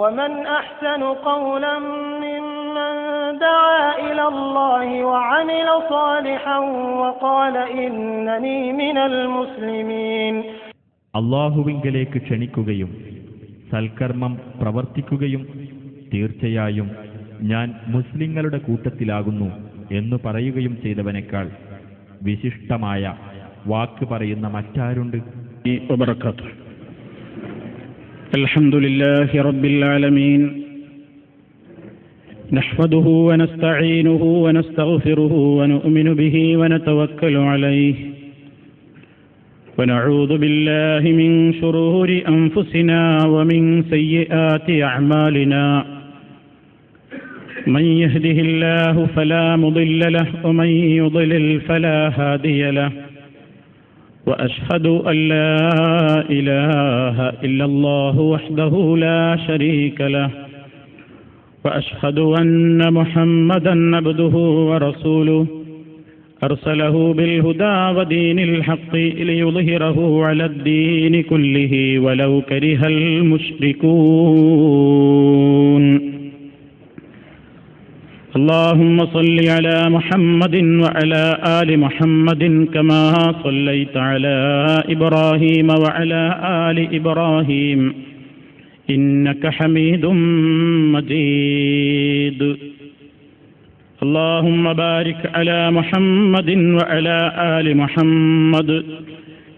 ومن أحسن قولا ممن دعا إلى الله وعمل صالحا وقال إنني من المسلمين. അല്ലാഹുവിങ്കലേക്ക് ക്ഷണിക്കുകയും സൽക്കർമ്മം പ്രവർത്തിക്കുകയും തീർച്ചയായും ഞാൻ മുസ്ലിങ്ങളുടെ കൂട്ടത്തിലാകുന്നു എന്നു പറയുകയും ചെയ്തവനേക്കാൾ വിശിഷ്ടമായ വാക്ക് പറയുന്ന മറ്റാരുണ്ട്? അൽഹംദുലില്ലാഹി റബ്ബിൽ ആലമീൻ നഹ്മദുഹു വനസ്തഈനുഹു വനസ്തഗ്ഫിറുഹു വനുഅ്മിനു ബിഹി വനതവക്കലു അലൈഹി വനഊദു ബില്ലാഹി മിൻ ശുറൂരി അൻഫുസിനാ വമിൻ സയ്യിആതി അഅ്മാലിനാ من يهده الله فلا مضل له ومن يضلل فلا هادي له وأشهد أن لا إله إلا الله وحده لا شريك له وأشهد أن محمدا عبده ورسوله أرسله بالهدى ودين الحق ليظهره على الدين كله ولو كره المشركون. اللهم صل على محمد وعلى آل محمد كما صليت على إبراهيم وعلى آل إبراهيم إنك حميد مجيد. اللهم بارك على محمد وعلى آل محمد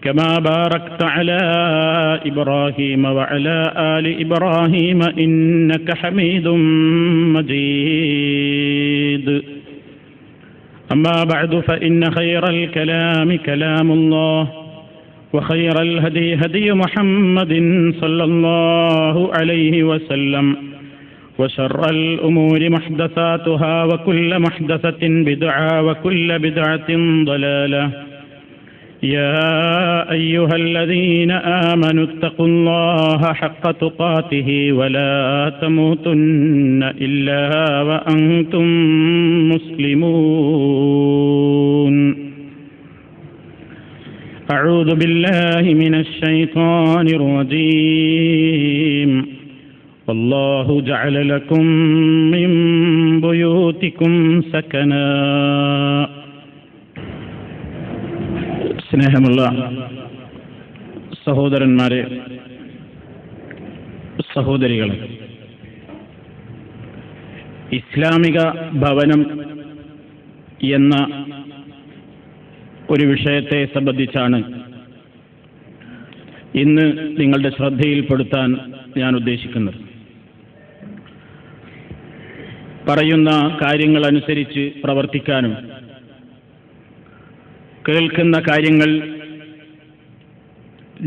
كما باركت على إبراهيم وعلى آل إبراهيم إنك حميد مجيد. أما بعد فإن خير الكلام كلام الله وخير الهدي هدي محمد صلى الله عليه وسلم وشر الأمور محدثاتها وكل محدثة بدعة وكل بدعة ضلالة. يا أيها الذين آمنوا اتقوا الله حق تقاته ولا تموتن إلا وأنتم مسلمون. أعوذ بالله من الشيطان الرجيم. والله جعل لكم من بيوتكم سكنا. സ്നേഹമുള്ള സഹോദരന്മാരെ, സഹോദരികളെ, ഇസ്ലാമിക ഭവനം എന്ന ഒരു വിഷയത്തെ സംബന്ധിച്ചാണ് ഇന്ന് നിങ്ങളുടെ ശ്രദ്ധയിൽപ്പെടുത്താൻ ഞാൻ ഉദ്ദേശിക്കുന്നത്. പറയുന്ന കാര്യങ്ങളനുസരിച്ച് പ്രവർത്തിക്കാനും കേൾക്കുന്ന കാര്യങ്ങൾ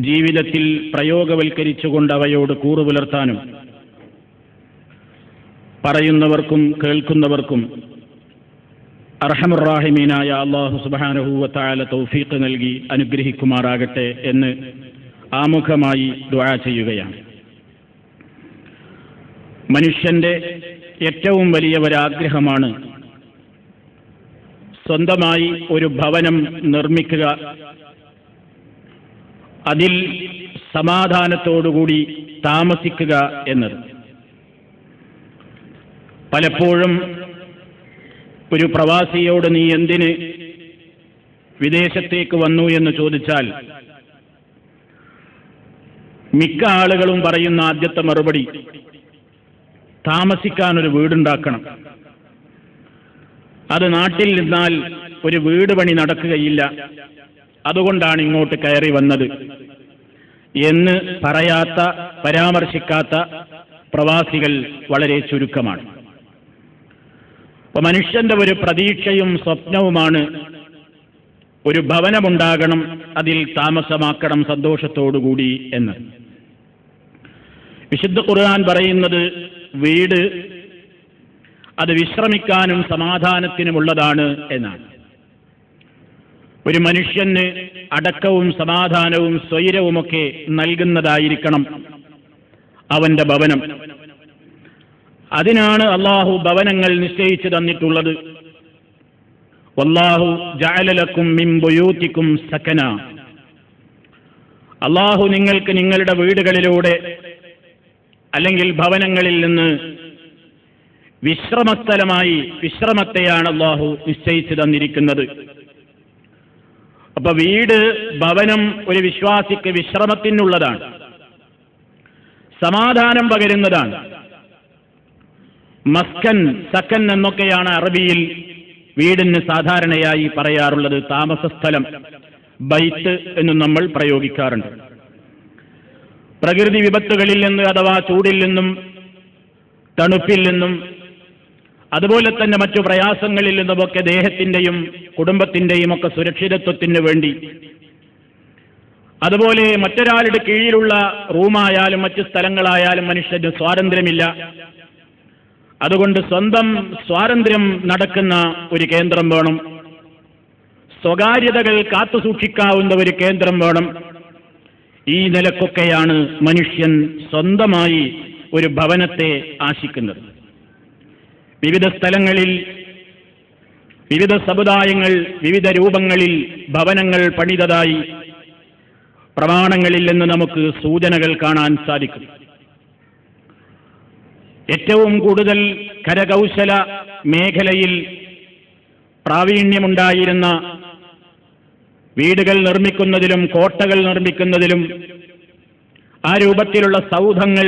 ജീവിതത്തിൽ പ്രയോഗവൽക്കരിച്ചുകൊണ്ട് അവയോട് കൂറുപുലർത്താനും പറയുന്നവർക്കും കേൾക്കുന്നവർക്കും അർഹമുർ റാഹിമീനായ അല്ലാഹു സുബ്ഹാനഹു വ തആല തൗഫീഖ് നൽകി അനുഗ്രഹിക്കുമാറാകട്ടെ എന്ന് ആമുഖമായി ദുആ ചെയ്യുകയാണ്. മനുഷ്യന്റെ ഏറ്റവും വലിയ ഒരാഗ്രഹമാണ് സ്വന്തമായി ഒരു ഭവനം നിർമ്മിക്കുക, അതിൽ സമാധാനത്തോടുകൂടി താമസിക്കുക എന്നത്. പലപ്പോഴും ഒരു പ്രവാസിയോട് നീ എന്തിന് വിദേശത്തേക്ക് വന്നു എന്ന് ചോദിച്ചാൽ മിക്ക ആളുകളും പറയുന്ന ആദ്യത്തെ മറുപടി താമസിക്കാനൊരു വീടുണ്ടാക്കണം, അത് നാട്ടിൽ നിന്നാൽ ഒരു വീട് പണി നടക്കുകയില്ല, അതുകൊണ്ടാണ് ഇങ്ങോട്ട് കയറി വന്നത് എന്ന് പറയാത്ത, പരാമർശിക്കാത്ത പ്രവാസികൾ വളരെ ചുരുക്കമാണ്. അപ്പോൾ മനുഷ്യന്റെ ഒരു പ്രതീക്ഷയും സ്വപ്നവുമാണ് ഒരു ഭവനമുണ്ടാകണം, അതിൽ താമസമാക്കണം സന്തോഷത്തോടുകൂടി എന്ന്. വിശുദ്ധ ഖുർആൻ പറയുന്നത് വീട് അത് വിശ്രമിക്കാനും സമാധാനത്തിനുമുള്ളതാണ് എന്നാണ്. ഒരു മനുഷ്യന് അടക്കവും സമാധാനവും സ്വൈരവുമൊക്കെ നൽകുന്നതായിരിക്കണം അവന്റെ ഭവനം. അതിനാണ് അല്ലാഹു ഭവനങ്ങൾ നിശ്ചയിച്ചു തന്നിട്ടുള്ളത്. വല്ലാഹു ജഅല ലക്കും മിൻ ബുയൂതികും സകന. അല്ലാഹു നിങ്ങൾക്ക് നിങ്ങളുടെ വീടുകളിലൂടെ അല്ലെങ്കിൽ ഭവനങ്ങളിൽ നിന്ന് വിശ്രമസ്ഥലമായി വിശ്രമത്തെയാണ് അല്ലാഹു നിശ്ചയിച്ചു തന്നിരിക്കുന്നത്. അപ്പൊ വീട്, ഭവനം ഒരു വിശ്വാസിക്ക് വിശ്രമത്തിനുള്ളതാണ്, സമാധാനം പകരുന്നതാണ്. മസ്കൻ, സക്കൻ എന്നൊക്കെയാണ് അറബിയിൽ വീടിന് സാധാരണയായി പറയാറുള്ളത്. താമസസ്ഥലം, ബൈത്ത് എന്നും നമ്മൾ പ്രയോഗിക്കാറുണ്ട്. പ്രകൃതി വിപത്തുകളിൽ നിന്ന് അഥവാ ചൂടിൽ നിന്നും തണുപ്പിൽ നിന്നും അതുപോലെ തന്നെ മറ്റു പ്രയാസങ്ങളിൽ നിന്നുമൊക്കെ ദേഹത്തിൻ്റെയും കുടുംബത്തിൻ്റെയും ഒക്കെ സുരക്ഷിതത്വത്തിന് വേണ്ടി, അതുപോലെ മറ്റൊരാളുടെ കീഴിലുള്ള റൂമായാലും മറ്റു സ്ഥലങ്ങളായാലും മനുഷ്യന് സ്വാതന്ത്ര്യമില്ല. അതുകൊണ്ട് സ്വന്തം സ്വാതന്ത്ര്യം നടക്കുന്ന ഒരു കേന്ദ്രം വേണം, സ്വകാര്യതകൾ കാത്തുസൂക്ഷിക്കാവുന്ന ഒരു കേന്ദ്രം വേണം. ഈ നിലക്കൊക്കെയാണ് മനുഷ്യൻ സ്വന്തമായി ഒരു ഭവനത്തെ ആശിക്കുന്നത്. വിവിധ സ്ഥലങ്ങളിൽ, വിവിധ സമുദായങ്ങൾ, വിവിധ രൂപങ്ങളിൽ ഭവനങ്ങൾ പണിതതായി പ്രമാണങ്ങളിൽ നിന്ന് നമുക്ക് സൂചനകൾ കാണാൻ സാധിക്കും. ഏറ്റവും കൂടുതൽ കരകൗശല മേഖലയിൽ പ്രാവീണ്യമുണ്ടായിരുന്ന, വീടുകൾ നിർമ്മിക്കുന്നതിലും കോട്ടകൾ നിർമ്മിക്കുന്നതിലും ആ രൂപത്തിലുള്ള സൗധങ്ങൾ,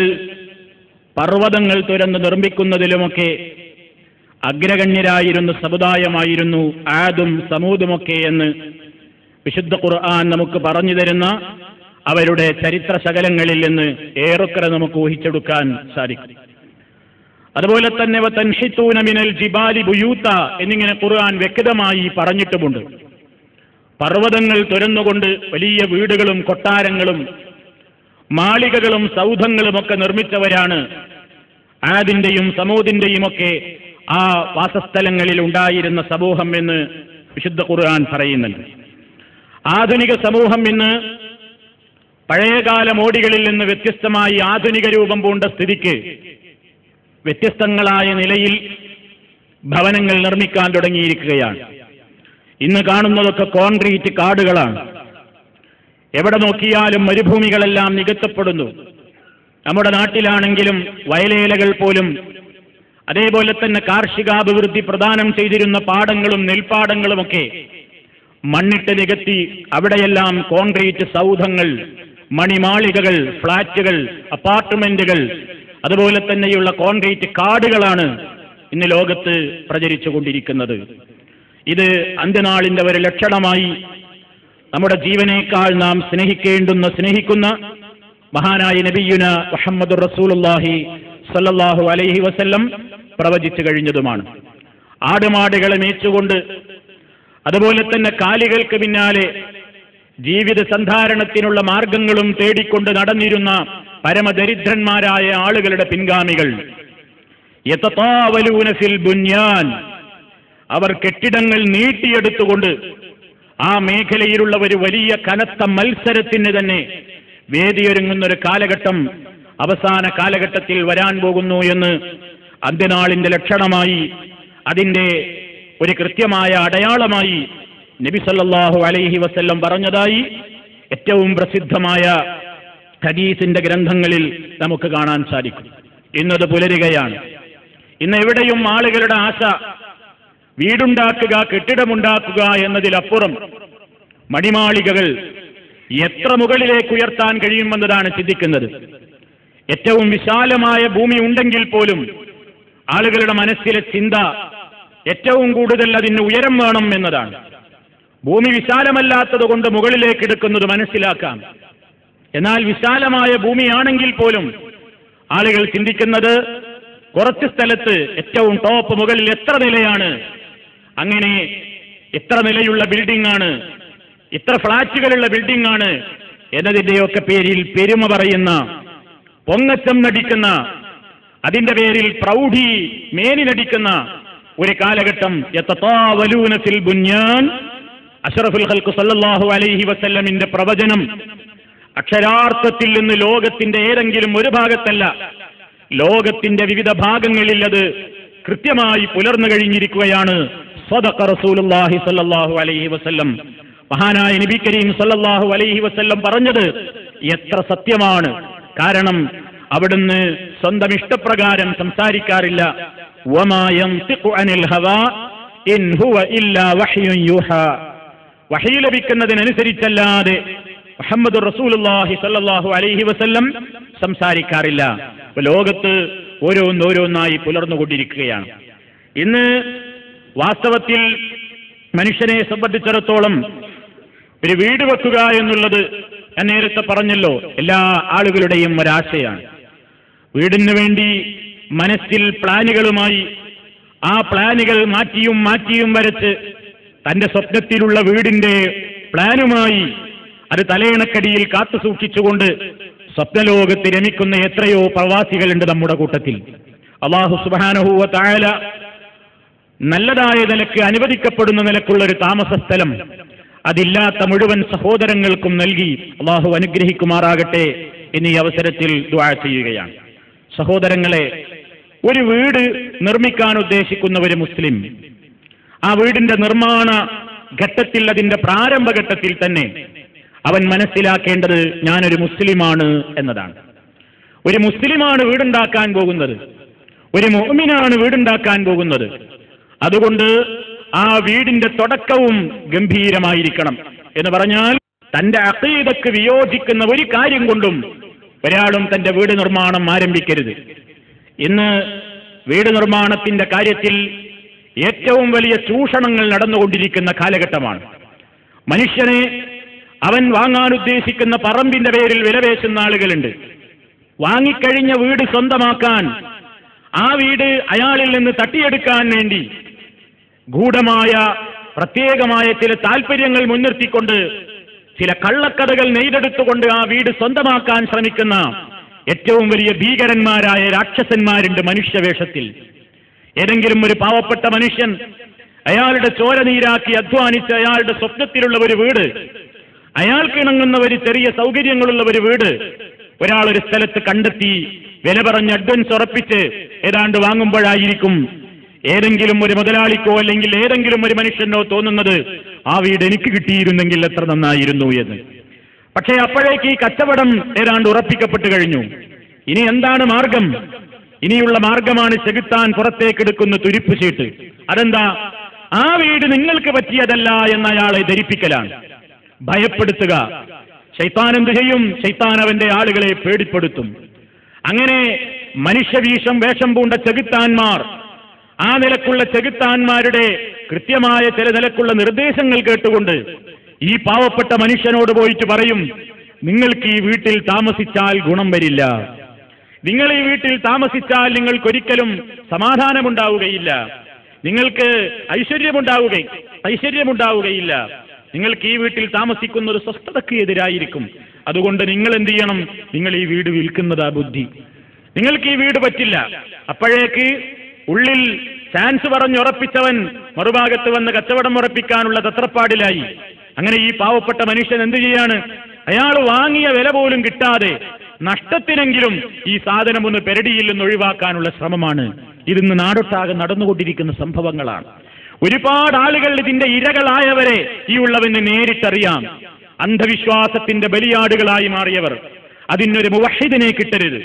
പർവ്വതങ്ങൾ തുരന്ന് നിർമ്മിക്കുന്നതിലുമൊക്കെ അഗ്രഗണ്യരായിരുന്ന സമുദായമായിരുന്നു ആദും സമൂദുമൊക്കെ എന്ന് വിശുദ്ധ ഖുർആൻ നമുക്ക് പറഞ്ഞു തരുന്ന അവരുടെ ചരിത്ര ശകലങ്ങളിൽ നിന്ന് ഏറെക്കുറെ നമുക്ക് ഊഹിച്ചെടുക്കാൻ സാധിക്കും. അതുപോലെ തന്നെ വതൻഹിതൂന മിനൽ ജിബാലി ബുയൂത എന്നിങ്ങനെ ഖുർആൻ വ്യക്തമായി പറഞ്ഞിട്ടുമുണ്ട്. പർവ്വതങ്ങൾ തുരന്നുകൊണ്ട് വലിയ വീടുകളും കൊട്ടാരങ്ങളും മാളികകളും സൗധങ്ങളുമൊക്കെ നിർമ്മിച്ചവരാണ് ആദിന്റെയും സമൂദിന്റെയും ഒക്കെ ആ വാസസ്ഥലങ്ങളിൽ ഉണ്ടായിരുന്ന സമൂഹം എന്ന് വിശുദ്ധ ഖുർആൻ പറയുന്നുണ്ട്. ആധുനിക സമൂഹം ഇന്ന് പഴയകാല മോടികളിൽ നിന്ന് വ്യത്യസ്തമായി ആധുനിക രൂപം പൂണ്ട സ്ഥിതിക്ക് വ്യത്യസ്തങ്ങളായ നിലയിൽ ഭവനങ്ങൾ നിർമ്മിക്കാൻ തുടങ്ങിയിരിക്കുകയാണ്. ഇന്ന് കാണുന്നതൊക്കെ കോൺക്രീറ്റ് കാടുകളാണ്. എവിടെ നോക്കിയാലും മരുഭൂമികളെല്ലാം നികത്തപ്പെടുന്നു. നമ്മുടെ നാട്ടിലാണെങ്കിലും വയലേലകൾ പോലും, അതേപോലെ തന്നെ കാർഷികാഭിവൃദ്ധി പ്രദാനം ചെയ്തിരുന്ന പാടങ്ങളും നെൽപ്പാടങ്ങളുമൊക്കെ മണ്ണിട്ട് നികത്തി അവിടെയെല്ലാം കോൺക്രീറ്റ് സൗധങ്ങൾ, മണിമാളികകൾ, ഫ്ളാറ്റുകൾ, അപ്പാർട്ട്മെന്റുകൾ, അതുപോലെ തന്നെയുള്ള കോൺക്രീറ്റ് കാടുകളാണ് ഇന്ന് ലോകത്ത് പ്രചരിച്ചുകൊണ്ടിരിക്കുന്നത്. ഇത് അന്ത്യനാളിന്റെ ഒരു ലക്ഷണമായി നമ്മുടെ ജീവനേക്കാൾ നാം സ്നേഹിക്കുന്ന മഹാനായ നബിയുന മുഹമ്മദുർ റസൂലുള്ളാഹി സ്വല്ലല്ലാഹു അലൈഹി വസല്ലം പ്രവചിച്ചു കഴിഞ്ഞതുമാണ്. ആടുമാടുകളെ മേച്ചുകൊണ്ട്, അതുപോലെ തന്നെ കാലികൾക്ക് പിന്നാലെ ജീവിത സന്ധാരണത്തിനുള്ള മാർഗങ്ങളും തേടിക്കൊണ്ട് നടന്നിരുന്ന പരമദരിദ്രന്മാരായ ആളുകളുടെ പിൻഗാമികൾ യതതാവലൂന ഫിൽ ബുന്യാൻ, അവർ കെട്ടിടങ്ങൾ നീട്ടിയെടുത്തുകൊണ്ട് ആ മേഖലയിലുള്ള ഒരു വലിയ കനത്ത മത്സരത്തിന് തന്നെ വേദിയൊരുങ്ങുന്ന ഒരു കാലഘട്ടം അവസാന കാലഘട്ടത്തിൽ വരാൻ പോകുന്നു എന്ന് അന്ത്യനാളിന്റെ ലക്ഷണമായി, അതിന്റെ ഒരു കൃത്യമായ അടയാളമായി നബി സല്ലല്ലാഹു അലൈഹി വസല്ലം പറഞ്ഞതായി ഏറ്റവും പ്രസിദ്ധമായ ഹദീസിന്റെ ഗ്രന്ഥങ്ങളിൽ നമുക്ക് കാണാൻ സാധിക്കും. ഇന്നത് പുലരുകയാണ്. ഇന്ന് എവിടെയും ആളുകളുടെ ആശ വീടുണ്ടാക്കുക, കെട്ടിടമുണ്ടാക്കുക എന്നതിലപ്പുറം മണിമാളികകൾ എത്ര മുകളിലേക്ക് ഉയർത്താൻ കഴിയുമെന്നതാണ് ചിന്തിക്കുന്നത്. ഏറ്റവും വിശാലമായ ഭൂമി ഉണ്ടെങ്കിൽ പോലും ആളുകളുടെ മനസ്സിലെ ചിന്ത ഏറ്റവും കൂടുതൽ അതിന് ഉയരം വേണം എന്നതാണ്. ഭൂമി വിശാലമല്ലാത്തത് കൊണ്ട് മുകളിലേക്ക് എടുക്കുന്നത് മനസ്സിലാക്കാം. എന്നാൽ വിശാലമായ ഭൂമിയാണെങ്കിൽ പോലും ആളുകൾ ചിന്തിക്കുന്നത് കുറച്ച് സ്ഥലത്ത് ഏറ്റവും ടോപ്പ് മുകളിൽ എത്ര നിലയാണ്, അങ്ങനെ എത്ര നിലയുള്ള ബിൽഡിംഗ് ആണ്, ഇത്ര ഫ്ളാറ്റുകളുള്ള ബിൽഡിംഗ് ആണ് എന്നതിന്റെയൊക്കെ പേരിൽ പെരുമ പറയുന്ന, പൊങ്ങച്ചം നടിക്കുന്ന, അതിന്റെ പേരിൽ പ്രൗഢി മേനി നടിക്കുന്ന ഒരു കാലഘട്ടം യതതാവലൂന ഫിൽ ബുന്യാൻ. അഷ്റഫുൽ ഖൽഖ് സല്ലല്ലാഹു അലൈഹി വസല്ലമിന്റെ പ്രവചനം അക്ഷരാർത്ഥത്തിൽ നിന്ന് ലോകത്തിന്റെ ഏതെങ്കിലും ഒരു ഭാഗത്തല്ല, ലോകത്തിന്റെ വിവിധ ഭാഗങ്ങളിൽ അത് കൃത്യമായി പുലർന്നു കഴിഞ്ഞിരിക്കുകയാണ്. സ്വദഖ റസൂലുള്ളാഹി സ്വല്ലല്ലാഹു അലൈഹി വസല്ലം, മഹാനായ നബി കരീം സ്വല്ലല്ലാഹു അലൈഹി വസല്ലം പറഞ്ഞത് എത്ര സത്യമാണ്. കാരണം അവിടുന്ന് സ്വന്തം ഇഷ്ടപ്രകാരം സംസാരിക്കാറില്ല. വമാ യൻതിഖു അനിൽ ഹവാ ഇൻ ഹുവ ഇല്ലാ വഹ്യുൻ യൂഹാ. വഹി ലഭിക്കുന്നതിനനുസരിച്ചല്ലാതെ മുഹമ്മദുർ റസൂലുള്ളാഹി സ്വല്ലല്ലാഹു അലൈഹി വസല്ലം സംസാരിക്കാറില്ല. ലോകത്ത് ഓരോന്നോരോന്നായി പുലർന്നുകൊണ്ടിരിക്കുകയാണ്. ഇന്ന് വാസ്തവത്തിൽ മനുഷ്യനെ സംബന്ധിച്ചിടത്തോളം ഒരു വീട് വെക്കുക എന്നുള്ളത് ഞാൻ നേരത്തെ പറഞ്ഞല്ലോ, എല്ലാ ആളുകളുടെയും ഒരാശയാണ്. വീടിന് വേണ്ടി മനസ്സിൽ പ്ലാനുകളുമായി ആ പ്ലാനുകൾ മാറ്റിയും വരച്ച് തന്റെ സ്വപ്നത്തിലുള്ള വീടിന്റെ പ്ലാനുമായി അത് തലയണക്കടിയിൽ കാത്തു സൂക്ഷിച്ചുകൊണ്ട് സ്വപ്നലോകത്ത് രമിക്കുന്ന എത്രയോ പ്രവാസികളുണ്ട് നമ്മുടെ കൂട്ടത്തിൽ. അല്ലാഹു സുബ്ഹാനഹു വ തആല നല്ലതായ നിലക്ക് അനുവദിക്കപ്പെടുന്ന നിലക്കുള്ള ഒരു താമസ സ്ഥലം അതില്ലാത്ത മുഴുവൻ സഹോദരങ്ങൾക്കും നൽകി അല്ലാഹു അനുഗ്രഹിക്കുമാറാകട്ടെ എന്നീ അവസരത്തിൽ ദുആ ചെയ്യുകയാണ്. സഹോദരങ്ങളെ, ഒരു വീട് നിർമ്മിക്കാൻ ഉദ്ദേശിക്കുന്ന ഒരു മുസ്ലിം ആ വീടിന്റെ നിർമ്മാണ ഘട്ടത്തിൽ, അതിന്റെ പ്രാരംഭഘട്ടത്തിൽ തന്നെ അവൻ മനസ്സിലാക്കേണ്ടത് ഞാനൊരു മുസ്ലിമാണ് എന്നതാണ്. ഒരു മുസ്ലിമാണ് വീടുണ്ടാക്കാൻ പോകുന്നത്, ഒരു മുഅ്മിനാണ് വീടുണ്ടാക്കാൻ പോകുന്നത്. അതുകൊണ്ട് ആ വീടിന്റെ തുടക്കവും ഗംഭീരമായിരിക്കണം. എന്ന് പറഞ്ഞാൽ തന്റെ അഖീദക്ക് വിയോജിക്കുന്ന ഒരു കാര്യം കൊണ്ടും ഒരാളും തന്റെ വീട് നിർമ്മാണം ആരംഭിക്കരുത്. ഇന്ന് വീട് നിർമ്മാണത്തിന്റെ കാര്യത്തിൽ ഏറ്റവും വലിയ ചൂഷണങ്ങൾ നടന്നുകൊണ്ടിരിക്കുന്ന കാലഘട്ടമാണ്. മനുഷ്യനെ അവൻ വാങ്ങാൻ ഉദ്ദേശിക്കുന്ന പറമ്പിന്റെ പേരിൽ വിലപേശുന്ന ആളുകളുണ്ട്. വാങ്ങിക്കഴിഞ്ഞ വീട് സ്വന്തമാക്കാൻ, ആ വീട് അയാളിൽ നിന്ന് തട്ടിയെടുക്കാൻ വേണ്ടി ഗൂഢമായ പ്രത്യേകമായ ചില താല്പര്യങ്ങൾ മുൻനിർത്തിക്കൊണ്ട് ചില കള്ളക്കഥകൾ നെയ്തെടുത്തുകൊണ്ട് ആ വീട് സ്വന്തമാക്കാൻ ശ്രമിക്കുന്ന ഏറ്റവും വലിയ ഭീകരന്മാരായ രാക്ഷസന്മാരുണ്ട് മനുഷ്യവേഷത്തിൽ. ഏതെങ്കിലും ഒരു പാവപ്പെട്ട മനുഷ്യൻ അയാളുടെ ചോര നീരാക്കി അധ്വാനിച്ച് അയാളുടെ സ്വപ്നത്തിലുള്ള ഒരു വീട്, അയാൾക്കിണങ്ങുന്ന ഒരു ചെറിയ സൗകര്യങ്ങളുള്ള ഒരു വീട് ഒരാളൊരു സ്ഥലത്ത് കണ്ടെത്തി വില പറഞ്ഞ് അഡ്വാൻസ് ഉറപ്പിച്ച് ഏതാണ്ട് വാങ്ങുമ്പോഴായിരിക്കും ഏതെങ്കിലും ഒരു മുതലാളിക്കോ അല്ലെങ്കിൽ ഏതെങ്കിലും ഒരു മനുഷ്യനോ തോന്നുന്നത് ആ വീട് എനിക്ക് കിട്ടിയിരുന്നെങ്കിൽ എത്ര നന്നായിരുന്നു എന്ന്. പക്ഷേ അപ്പോഴേക്ക് ഈ കച്ചവടം ഏതാണ്ട് ഉറപ്പിക്കപ്പെട്ടു കഴിഞ്ഞു. ഇനി എന്താണ് മാർഗം? ഇനിയുള്ള മാർഗമാണ് ചെകുത്താൻ പുറത്തേക്കെടുക്കുന്ന തുരിപ്പ് ചീട്ട്. അതെന്താ? ആ വീട് നിങ്ങൾക്ക് പറ്റിയതല്ല എന്ന അയാളെ ധരിപ്പിക്കലാണ്, ഭയപ്പെടുത്തുക. ശൈത്താൻ എന്ത് ചെയ്യും? ശൈത്താൻ അവന്റെ ആളുകളെ പേടിപ്പെടുത്തും. അങ്ങനെ വേഷം പൂണ്ട ചെകുത്താന്മാർ, ആ നിലക്കുള്ള ചെകുത്താന്മാരുടെ കൃത്യമായ ചില നിലക്കുള്ള നിർദ്ദേശങ്ങൾ കേട്ടുകൊണ്ട് ഈ പാവപ്പെട്ട മനുഷ്യനോട് പോയിട്ട് പറയും, നിങ്ങൾക്ക് ഈ വീട്ടിൽ താമസിച്ചാൽ ഗുണം വരില്ല, നിങ്ങൾ ഈ വീട്ടിൽ താമസിച്ചാൽ നിങ്ങൾക്കൊരിക്കലും സമാധാനമുണ്ടാവുകയില്ല, നിങ്ങൾക്ക് ഐശ്വര്യമുണ്ടാവുകയില്ല, നിങ്ങൾക്ക് ഈ വീട്ടിൽ താമസിക്കുന്ന ഒരു സ്വസ്ഥതയ്ക്ക് എതിരായിരിക്കും. അതുകൊണ്ട് നിങ്ങൾ എന്ത് ചെയ്യണം? നിങ്ങൾ ഈ വീട് വിൽക്കുന്നതാ ബുദ്ധി, നിങ്ങൾക്ക് ഈ വീട് പറ്റില്ല. അപ്പോഴേക്ക് ഉള്ളിൽ ചാൻസ് പറഞ്ഞുറപ്പിച്ചവൻ മറുഭാഗത്ത് വന്ന് കച്ചവടം ഉറപ്പിക്കാനുള്ള തത്രപ്പാടിലായി. അങ്ങനെ ഈ പാവപ്പെട്ട മനുഷ്യൻ എന്ത് ചെയ്യാണ്? അയാൾ വാങ്ങിയ വില പോലും കിട്ടാതെ നഷ്ടത്തിനെങ്കിലും ഈ സാധനം ഒന്ന് പെരടിയിൽ നിന്ന് ഒഴിവാക്കാനുള്ള ശ്രമമാണ്. ഇതിന്ന് നാടൊട്ടാകെ നടന്നുകൊണ്ടിരിക്കുന്ന സംഭവങ്ങളാണ്. ഒരുപാട് ആളുകൾ ഇതിന്റെ ഇരകളായവരെ ഈ ഉള്ളവന് നേരിട്ടറിയാം. അന്ധവിശ്വാസത്തിന്റെ ബലിയാടുകളായി മാറിയവർ. അതിനൊരു മുവഹിദിനെ കിട്ടരുത്,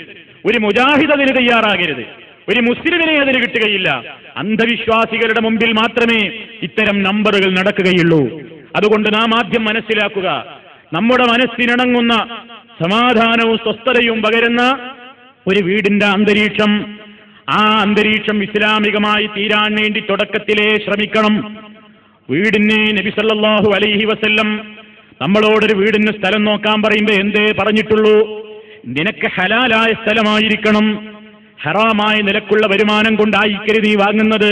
ഒരു മുജാഹിദ് അതിന് തയ്യാറാകരുത്, ഒരു മുസ്ലിമിനെ അതിന് കിട്ടുകയില്ല. അന്ധവിശ്വാസികളുടെ മുമ്പിൽ മാത്രമേ ഇത്തരം നമ്പറുകൾ നടക്കുകയുള്ളൂ. അതുകൊണ്ട് നാം ആദ്യം മനസ്സിലാക്കുക, നമ്മുടെ മനസ്സിനിണങ്ങുന്ന സമാധാനവും സ്വസ്ഥതയും പകരുന്ന ഒരു വീടിന്റെ അന്തരീക്ഷം, ആ അന്തരീക്ഷം ഇസ്ലാമികമായി തീരാൻ വേണ്ടി തുടക്കത്തിലേ ശ്രമിക്കണം. വീടിന് നബി സല്ലല്ലാഹു അലൈഹി വസല്ലം നമ്മളോടൊരു വീടിന് സ്ഥലം നോക്കാൻ പറയുമ്പോൾ എന്തേ പറഞ്ഞിട്ടുള്ളൂ? നിനക്ക് ഹലാലായ സ്ഥലമായിരിക്കണം, ഹറാമായ നിലക്കുള്ള വരുമാനം കൊണ്ടായിരിക്കരുത് നീ വാങ്ങുന്നത്.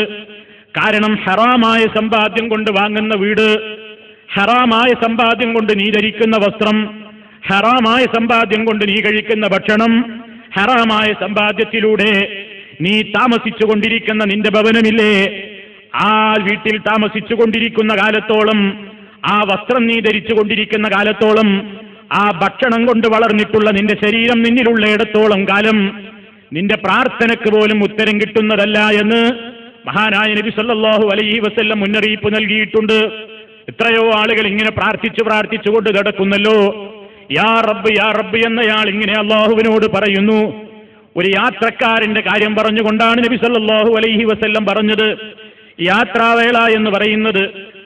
കാരണം ഹറാമായ സമ്പാദ്യം കൊണ്ട് വാങ്ങുന്ന വീട്, ഹറാമായ സമ്പാദ്യം കൊണ്ട് നീ ധരിക്കുന്ന വസ്ത്രം, ഹറാമായ സമ്പാദ്യം കൊണ്ട് നീ കഴിക്കുന്ന ഭക്ഷണം, ഹറാമായ സമ്പാദ്യത്തിലൂടെ നീ താമസിച്ചു കൊണ്ടിരിക്കുന്ന നിന്റെ ഭവനമില്ലേ, ആ വീട്ടിൽ താമസിച്ചു കൊണ്ടിരിക്കുന്ന കാലത്തോളം, ആ വസ്ത്രം നീ ധരിച്ചു കൊണ്ടിരിക്കുന്ന കാലത്തോളം, ആ ഭക്ഷണം കൊണ്ട് വളർന്നിട്ടുള്ള നിന്റെ ശരീരം നിന്നിലുള്ള ഇടത്തോളം കാലം നിന്റെ പ്രാർത്ഥനയ്ക്ക് പോലും ഉത്തരം കിട്ടുന്നതല്ല എന്ന് മഹാനായ നബി സല്ലല്ലാഹു അലൈഹി വസല്ലം മുന്നറിയിപ്പ് നൽകിയിട്ടുണ്ട്. എത്രയോ ആളുകൾ ഇങ്ങനെ പ്രാർത്ഥിച്ചുകൊണ്ട് കിടക്കുന്നല്ലോ. യാ റബ്ബ് യാ റബ്ബ് എന്നയാൾ ഇങ്ങനെ അള്ളാഹുവിനോട് പറയുന്നു. ഒരു യാത്രക്കാരന്റെ കാര്യം പറഞ്ഞുകൊണ്ടാണ് നബി സല്ലല്ലാഹു അലൈഹി വസല്ലം പറഞ്ഞത്. യാത്രാവേള എന്ന് പറയുന്നത്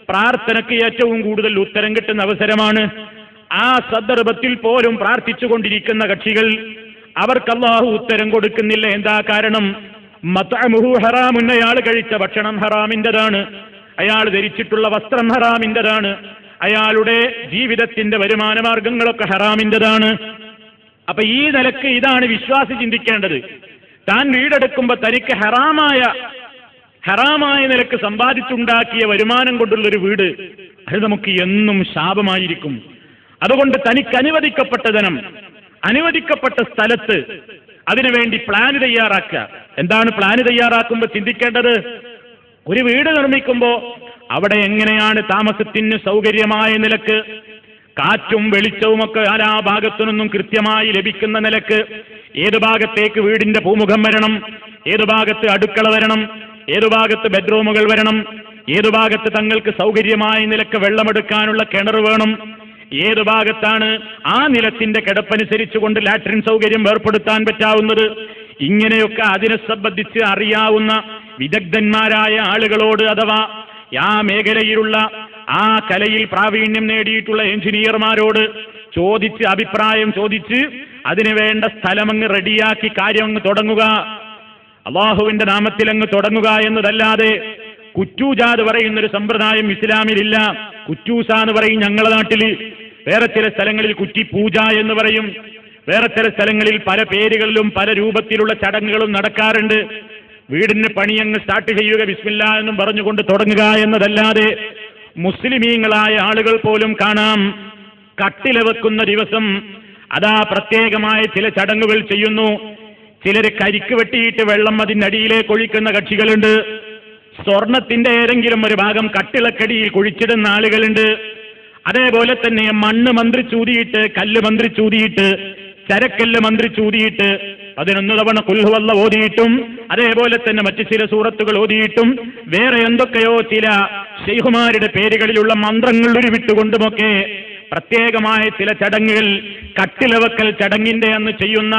പ്രാർത്ഥനയ്ക്ക് ഏറ്റവും കൂടുതൽ ഉത്തരം കിട്ടുന്ന അവസരമാണ്. ആ സന്ദർഭത്തിൽ പോലും പ്രാർത്ഥിച്ചുകൊണ്ടിരിക്കുന്ന കക്ഷികൾ അവർക്ക് അല്ലാഹു ഉത്തരം കൊടുക്കുന്നില്ല. എന്താ കാരണം? മത്അമുഹു ഹറാമുൻ, അയാൾ കഴിച്ച ഭക്ഷണം ഹറാമിൻ്റെതാണ്, അയാൾ ധരിച്ചിട്ടുള്ള വസ്ത്രം ഹറാമിൻ്റെതാണ്, അയാളുടെ ജീവിതത്തിന്റെ വരുമാന മാർഗങ്ങളൊക്കെ ഹറാമിൻ്റെതാണ്. അപ്പൊ ഈ നിലക്ക് ഇതാണ് വിശ്വാസി ചിന്തിക്കേണ്ടത്. താൻ വീടെടുക്കുമ്പോൾ തനിക്ക് ഹറാമായ നിലക്ക് സമ്പാദിച്ചുണ്ടാക്കിയ വരുമാനം കൊണ്ടുള്ളൊരു വീട് അത് നമുക്ക് എന്നും ശാപമായിരിക്കും. അതുകൊണ്ട് തനിക്ക് അനുവദിക്കപ്പെട്ട ധനം അനുവദിക്കപ്പെട്ട സ്ഥലത്ത് അതിനുവേണ്ടി പ്ലാൻ തയ്യാറാക്കുക. എന്താണ് പ്ലാൻ തയ്യാറാക്കുമ്പോൾ ചിന്തിക്കേണ്ടത്? ഒരു വീട് നിർമ്മിക്കുമ്പോൾ അവിടെ എങ്ങനെയാണ് താമസത്തിന് സൗകര്യമായ നിലക്ക് കാറ്റും വെളിച്ചവുമൊക്കെ ആ ഭാഗത്തുനിന്നും കൃത്യമായി ലഭിക്കുന്ന നിലക്ക്, ഏത് ഭാഗത്തേക്ക് വീടിന്റെ പൂമുഖം വരണം, ഏതു ഭാഗത്ത് അടുക്കള വരണം, ഏതു ഭാഗത്ത് ബെഡ്റൂമുകൾ വരണം, ഏതു ഭാഗത്ത് തങ്ങൾക്ക് സൗകര്യമായ നിലക്ക് വെള്ളമെടുക്കാനുള്ള കിണർ വേണം, ഏതു ഭാഗത്താണ് ആ നിലത്തിന്റെ കിടപ്പനുസരിച്ചുകൊണ്ട് ലാട്രിൻ സൗകര്യം ഏർപ്പെടുത്താൻ പറ്റാവുന്നത്, ഇങ്ങനെയൊക്കെ അതിനെ സംബന്ധിച്ച് അറിയാവുന്ന വിദഗ്ധന്മാരായ ആളുകളോട് അഥവാ ആ മേഖലയിലുള്ള ആ കലയിൽ പ്രാവീണ്യം നേടിയിട്ടുള്ള എഞ്ചിനീയർമാരോട് ചോദിച്ച് അഭിപ്രായം ചോദിച്ച് അതിനു വേണ്ട സ്ഥലമങ്ങ് റെഡിയാക്കി കാര്യം അങ്ങ് തുടങ്ങുക. അള്ളാഹുവിന്റെ നാമത്തിൽ അങ്ങ് തുടങ്ങുക എന്നതല്ലാതെ കുറ്റൂജാത് പറയുന്നൊരു സമ്പ്രദായം ഇസ്ലാമിലില്ല. കുറ്റൂസ എന്ന് പറയും ഞങ്ങളുടെ നാട്ടിൽ, വേറെ ചില സ്ഥലങ്ങളിൽ കുറ്റിപ്പൂജ എന്ന് പറയും, വേറെ ചില സ്ഥലങ്ങളിൽ പല പേരുകളിലും പല രൂപത്തിലുള്ള ചടങ്ങുകളും നടക്കാറുണ്ട്. വീടിന് പണിയങ്ങ് സ്റ്റാർട്ട് ചെയ്യുക ബിസ്മില്ലാ എന്നും പറഞ്ഞുകൊണ്ട് തുടങ്ങുക എന്നതല്ലാതെ മുസ്ലിമീങ്ങളായ ആളുകൾ പോലും കാണാം കട്ടില വെക്കുന്ന ദിവസം അതാ പ്രത്യേകമായ ചില ചടങ്ങുകൾ ചെയ്യുന്നു. ചിലർ കരിക്ക് വെട്ടിയിട്ട് വെള്ളം അതിനടിയിലേക്ക് ഒഴിക്കുന്ന കക്ഷികളുണ്ട്. സ്വർണത്തിന്റെ ഏതെങ്കിലും ഒരു ഭാഗം കട്ടിളക്കടിയിൽ കുഴിച്ചിടുന്ന ആളുകളുണ്ട്. അതേപോലെ തന്നെ മണ്ണ് മന്ത്രിച്ചൂതിയിട്ട്, കല്ല് മന്ത്രിച്ചൂതിയിട്ട്, ചരക്കല്ല് മന്ത്രിച്ചൂതിയിട്ട് 11 തവണ ഖുൽ ഹുവല്ലാഹ് ഓതിയിട്ടും അതേപോലെ തന്നെ മറ്റു ചില സൂറത്തുകൾ ഓതിയിട്ടും വേറെ എന്തൊക്കെയോ ചില ശൈഖുമാരുടെ പേരുകളിലുള്ള മന്ത്രങ്ങൾ ഉരുവിട്ടുകൊണ്ടുമൊക്കെ പ്രത്യേകമായ ചില ചടങ്ങുകൾ കട്ടിലവക്കൽ ചടങ്ങിന്റെ അന്ന് ചെയ്യുന്ന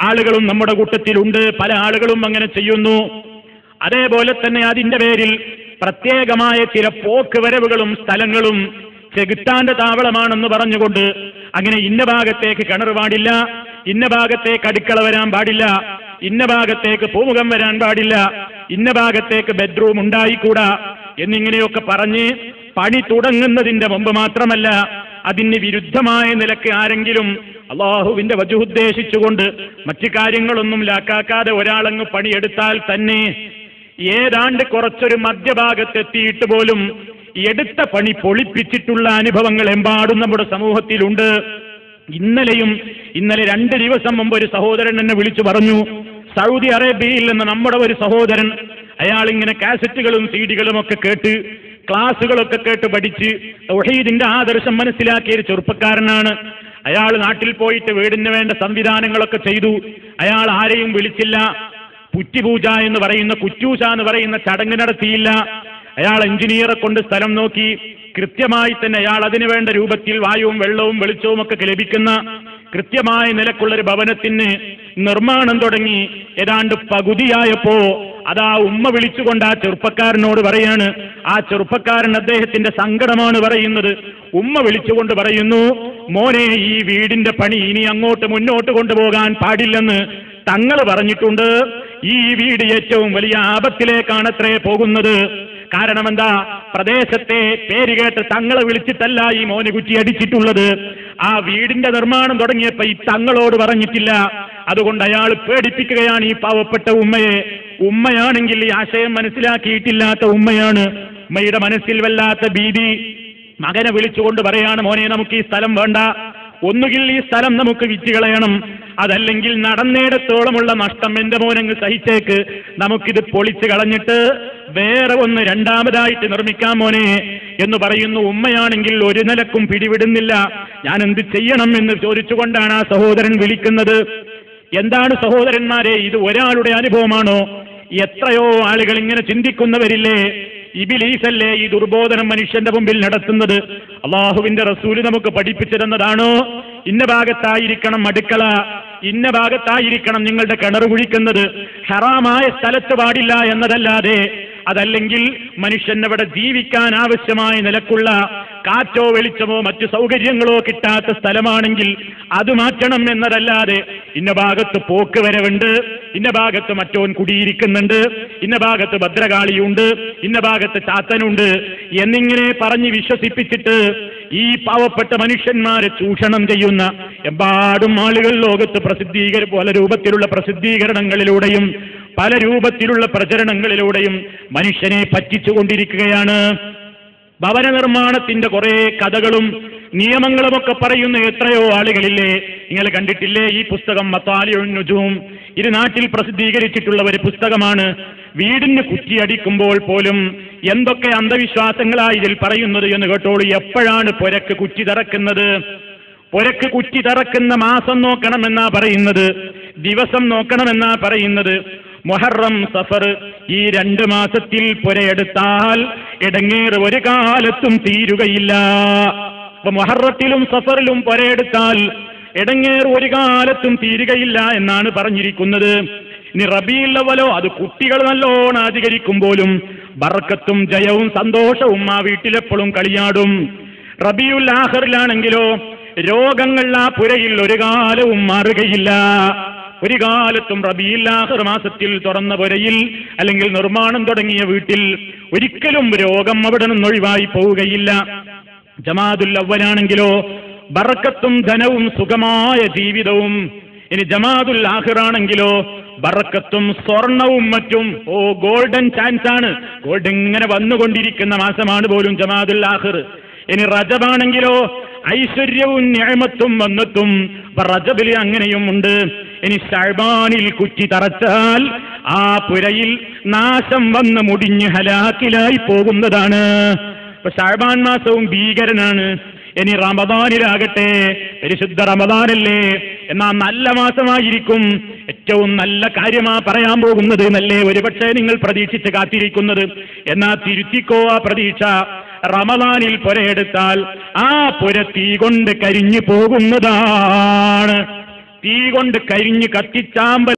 ആളുകളും നമ്മുടെ കൂട്ടത്തിലുണ്ട്. പല ആളുകളും അങ്ങനെ ചെയ്യുന്നു. അതേപോലെ തന്നെ അതിന്റെ പേരിൽ പ്രത്യേകമായ ചില പോക്ക് വരവുകളും സ്ഥലങ്ങളും ചെകുത്താന്റെ താവളമാണെന്ന് പറഞ്ഞുകൊണ്ട് അങ്ങനെ ഇന്ന ഭാഗത്തേക്ക് കിണർ പാടില്ല, ഇന്ന ഭാഗത്തേക്ക് അടുക്കള വരാൻ പാടില്ല, ഇന്ന ഭാഗത്തേക്ക് പൂമുഖം വരാൻ പാടില്ല, ഇന്ന ഭാഗത്തേക്ക് ബെഡ്റൂം ഉണ്ടായിക്കൂടാ എന്നിങ്ങനെയൊക്കെ പറഞ്ഞ് പണി തുടങ്ങുന്നതിന്റെ മുമ്പ് മാത്രമല്ല അതിന് വിരുദ്ധമായ നിലക്ക് ആരെങ്കിലും അള്ളാഹുവിന്റെ വജ് ഉദ്ദേശിച്ചുകൊണ്ട് മറ്റു കാര്യങ്ങളൊന്നും ലാക്കാക്കാതെ ഒരാളങ്ങ് പണിയെടുത്താൽ തന്നെ ഏതാണ്ട് കുറച്ചൊരു മധ്യഭാഗത്തെത്തിയിട്ട് പോലും എടുത്ത പണി പൊളിപ്പിച്ചിട്ടുള്ള അനുഭവങ്ങൾ എമ്പാടും നമ്മുടെ സമൂഹത്തിലുണ്ട്. ഇന്നലെ 2 ദിവസം മുമ്പ് ഒരു സഹോദരൻ എന്നെ വിളിച്ചു പറഞ്ഞു, സൗദി അറേബ്യയിൽ നിന്ന് നമ്മുടെ ഒരു സഹോദരൻ, അയാൾ ഇങ്ങനെ കാസറ്റുകളും സീഡികളും ഒക്കെ കേട്ട് ക്ലാസുകളൊക്കെ കേട്ട് പഠിച്ച് തൗഹീദിന്റെ ആദർശം മനസ്സിലാക്കിയ ഒരു ചെറുപ്പക്കാരനാണ്. അയാൾ നാട്ടിൽ പോയിട്ട് വീടിന് വേണ്ട സംവിധാനങ്ങളൊക്കെ ചെയ്തു. അയാൾ ആരെയും വിളിച്ചില്ല. കുറ്റിപൂജ എന്ന് പറയുന്ന കുറ്റൂസ എന്ന് പറയുന്ന ചടങ്ങ് നടത്തിയില്ല. അയാൾ എഞ്ചിനീയറെ കൊണ്ട് സ്ഥലം നോക്കി കൃത്യമായി തന്നെ അയാൾ അതിനു വേണ്ട രൂപത്തിൽ വായുവും വെള്ളവും വെളിച്ചവും ഒക്കെ ലഭിക്കുന്ന കൃത്യമായ നിലക്കുള്ളൊരു ഭവനത്തിന് നിർമ്മാണം തുടങ്ങി. ഏതാണ്ട് പകുതിയായപ്പോ അതാ ഉമ്മ വിളിച്ചുകൊണ്ട് ആ ചെറുപ്പക്കാരനോട് പറയാണ്. ആ ചെറുപ്പക്കാരൻ അദ്ദേഹത്തിന്റെ സങ്കടമാണ് പറയുന്നത്. ഉമ്മ വിളിച്ചുകൊണ്ട് പറയുന്നു, മോനെ, ഈ വീടിന്റെ പണി ഇനി അങ്ങോട്ട് മുന്നോട്ട് കൊണ്ടുപോകാൻ പാടില്ലെന്ന് തങ്ങൾ പറഞ്ഞിട്ടുണ്ട്. ഈ വീട് ഏറ്റവും വലിയ ആപത്തിലേക്കാണത്രേ പോകുന്നത്. കാരണം എന്താ? പ്രദേശത്തെ പേരുകേട്ട് തങ്ങളെ വിളിച്ചിട്ടല്ല ഈ മോന് കുറ്റി അടിച്ചിട്ടുള്ളത്. ആ വീടിന്റെ നിർമ്മാണം തുടങ്ങിയപ്പോ ഈ തങ്ങളോട് പറഞ്ഞിട്ടില്ല. അതുകൊണ്ട് അയാൾ പേടിപ്പിക്കുകയാണ് ഈ പാവപ്പെട്ട ഉമ്മയെ. ഉമ്മയാണെങ്കിൽ ഈ ആശയം മനസ്സിലാക്കിയിട്ടില്ലാത്ത ഉമ്മയാണ്. ഉമ്മയുടെ മനസ്സിൽ വല്ലാത്ത ഭീതി. മകനെ വിളിച്ചുകൊണ്ട് പറയാണ്, മോനെ, നമുക്ക് ഈ സ്ഥലം വേണ്ട, ഒന്നുകിൽ ഈ സ്ഥലം നമുക്ക് വിറ്റുകളയണം, അതല്ലെങ്കിൽ നടന്നേടത്തോളമുള്ള നഷ്ടം എന്റെ മോനങ്ങ് സഹിച്ചേക്ക്, നമുക്കിത് പൊളിച്ചു കളഞ്ഞിട്ട് വേറെ ഒന്ന് രണ്ടാമതായിട്ട് നിർമ്മിക്കാം മോനെ എന്ന് പറയുന്നു. ഉമ്മയാണെങ്കിൽ ഒരു നിലക്കും പിടിവിടുന്നില്ല. ഞാൻ എന്ത് ചെയ്യണം എന്ന് ചോദിച്ചുകൊണ്ടാണ് ആ സഹോദരൻ വിളിക്കുന്നത്. എന്താണ് സഹോദരന്മാരെ, ഇത് ഒരാളുടെ അനുഭവമാണോ? എത്രയോ ആളുകൾ ഇങ്ങനെ ചിന്തിക്കുന്നവരില്ലേ? ഇബ്ലീസല്ലേ ഈ ദുർബോധനം മനുഷ്യന്റെ മുമ്പിൽ നടത്തുന്നത്? അള്ളാഹുവിന്റെ റസൂല് നമുക്ക് പഠിപ്പിച്ചു തന്നതാണോ? ഇന്ന ഭാഗത്തായിരിക്കണം അടുക്കള, ഇന്ന ഭാഗത്തായിരിക്കണം നിങ്ങളുടെ കിണർ കുഴിക്കുന്നത്, ഹറാമായ സ്ഥലത്ത് പാടില്ല എന്നതല്ലാതെ, അതല്ലെങ്കിൽ മനുഷ്യനവിടെ ജീവിക്കാൻ ആവശ്യമായ നിലക്കുള്ള കാറ്റോ വെളിച്ചമോ മറ്റു സൗകര്യങ്ങളോ കിട്ടാത്ത സ്ഥലമാണെങ്കിൽ അത് മാറ്റണം എന്നതല്ലാതെ, ഇന്ന ഭാഗത്ത് പോക്ക് വരവുണ്ട്, ഇന്ന ഭാഗത്ത് മറ്റോൻ കുടിയിരിക്കുന്നുണ്ട്, ഇന്ന ഭാഗത്ത് ഭദ്രകാളിയുണ്ട്, ഇന്ന ഭാഗത്ത് ചാത്തനുണ്ട് എന്നിങ്ങനെ പറഞ്ഞ് വിശ്വസിപ്പിച്ചിട്ട് ഈ പാവപ്പെട്ട മനുഷ്യന്മാരെ ചൂഷണം ചെയ്യുന്ന എമ്പാടും ആളുകൾ ലോകത്ത് പല രൂപത്തിലുള്ള പ്രസിദ്ധീകരണങ്ങളിലൂടെയും പല രൂപത്തിലുള്ള പ്രചരണങ്ങളിലൂടെയും മനുഷ്യനെ പറ്റിച്ചുകൊണ്ടിരിക്കുകയാണ്. ഭവന നിർമ്മാണത്തിന്റെ കുറെ കഥകളും നിയമങ്ങളുമൊക്കെ പറയുന്ന എത്രയോ ആളുകളില്ലേ? നിങ്ങൾ കണ്ടിട്ടില്ലേ ഈ പുസ്തകം മത്താലിഉൻ നുജൂം? ഇത് നാട്ടിൽ പ്രസിദ്ധീകരിച്ചിട്ടുള്ള ഒരു പുസ്തകമാണ്. വീടിന് കുറ്റിയടിക്കുമ്പോൾ പോലും എന്തൊക്കെ അന്ധവിശ്വാസങ്ങളായി ഇതിൽ പറയുന്നത് എന്ന് കേട്ടോളൂ. എപ്പോഴാണ് പുരക്ക് കുറ്റി തറക്കുന്നത്? പുരക്ക് കുറ്റി തറക്കുന്ന മാസം നോക്കണമെന്നാ പറയുന്നത്, ദിവസം നോക്കണമെന്നാ പറയുന്നത്. മുഹറം, സഫർ ഈ 2 മാസത്തിൽ പുരയെടുത്താൽ ഇടങ്ങേറ് ഒരു കാലത്തും തീരുകയില്ല. അപ്പൊ മുഹറത്തിലും സഫറിലും പുരയെടുത്താൽ ഇടങ്ങേറ് ഒരു കാലത്തും തീരുകയില്ല എന്നാണ് പറഞ്ഞിരിക്കുന്നത്. ഇനി റബീഉൽ അവ്വലോ, അത് കുട്ടികൾ നല്ലോണം അധികരിക്കുമ്പോഴും ബർക്കത്തും ജയവും സന്തോഷവും ആ വീട്ടിലെപ്പോഴും കളിയാടും. റബീഉൽ ആഖിറിലാണെങ്കിലോ രോഗങ്ങൾ ആ പുരയിൽ ഒരു കാലവും മാറുകയില്ല. ഒരു കാലത്തും റബീഉൽ ആഖിർ മാസത്തിൽ തുറന്ന പുരയിൽ അല്ലെങ്കിൽ നിർമ്മാണം തുടങ്ങിയ വീട്ടിൽ ഒരിക്കലും രോഗം അവിടെ നിന്ന് ഒഴിവായി പോവുകയില്ല. ജമാദുൽ അവ്വലാണെങ്കിലോ ബർക്കത്തും ധനവും സുഖമായ ജീവിതവും. ഇനി ജമാദുൽ ആഖിറാണെങ്കിലോ ബർക്കത്തും സ്വർണവും മറ്റും. ഗോൾഡൻ ചാൻസ് ആണ്, ഗോൾഡ് ഇങ്ങനെ വന്നുകൊണ്ടിരിക്കുന്ന മാസമാണ് പോലും ജമാദുൽ ആഖിർ. ഇനി റജബാണെങ്കിലോ ഐശ്വര്യവും നിഅമത്തും വന്നെത്തും. റജബിൽ അങ്ങനെയും ഉണ്ട്. ഇനി ശഅബാനിൽ കുറ്റി തറച്ചാൽ ആ പുരയിൽ നാശം വന്ന് മുടിഞ്ഞ് ഹലാക്കിലായി പോകുന്നതാണ്. ഇപ്പൊ ശഅബാൻ മാസവും ഭീകരനാണ്. ഇനി റമദാനിലാകട്ടെ, പരിശുദ്ധ റമദാനല്ലേ, എന്നാ നല്ല മാസമായിരിക്കും. ഏറ്റവും നല്ല കാര്യമാ പറയാൻ പോകുന്നത് എന്നല്ലേ ഒരുപക്ഷെ നിങ്ങൾ പ്രതീക്ഷിച്ച് കാത്തിരിക്കുന്നത്. എന്നാ തിരുത്തിക്കോ ആ പ്രതീക്ഷ. റമദാനിൽ പുരയെടുത്താൽ ആ പുര തീ കൊണ്ട് കരിഞ്ഞു പോകുന്നതാണ്. തീ കൊണ്ട് കരിഞ്ഞ് കത്തിച്ചാമ്പൽ